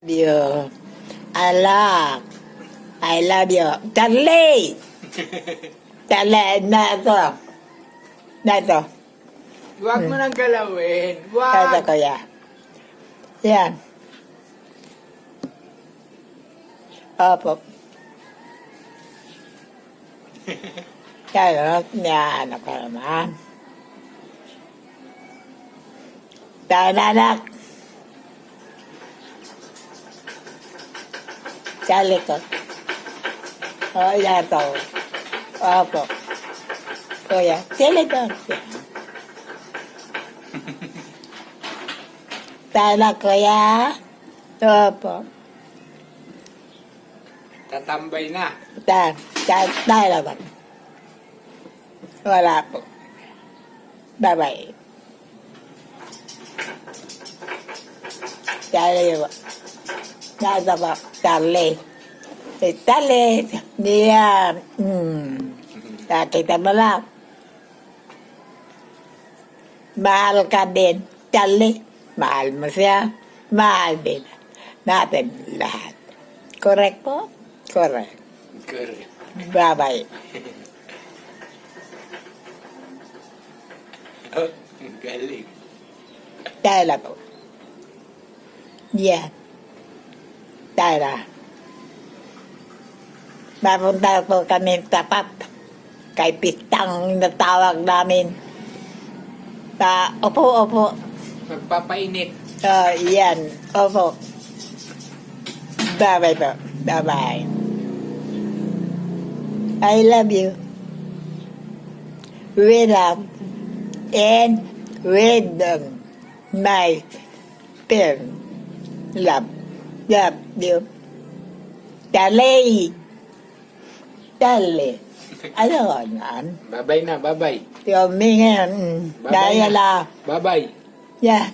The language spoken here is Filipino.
You. I love you. Charlie! Charlie, na ito. Na ito. Huwag mo nang galawin. Ito Huwag. kuya. Yan. Opo. Yan ako naman. Tayo na anak. Sa likod. O, yan ito. Opo. Kuya, sa likod. Tayo na kuya. Opo. Tatambay na. Tayo naman. Wala po. Bye-bye. Charlie po. Nasa po. Charlie. Si Charlie. Niya. Nakita mo lang. Mahal ka din. Charlie. Mahal mo siya. Mahal din. Natin lahat. Correct po? Correct. Correct. Bye-bye. Oh, galing. Tayo na po. Yan. Tayo na. Mapunta po kami tapat. Kay Pistang natawag namin. Opo. Magpapainit. Yan. Opo. Bye-bye po. Bye-bye. I love you. We love and with my parents. Love you. Charlie. Ano ko yan? Babay na, babay. Tingnan. Bye-bye Dahil na. Babay. Yan.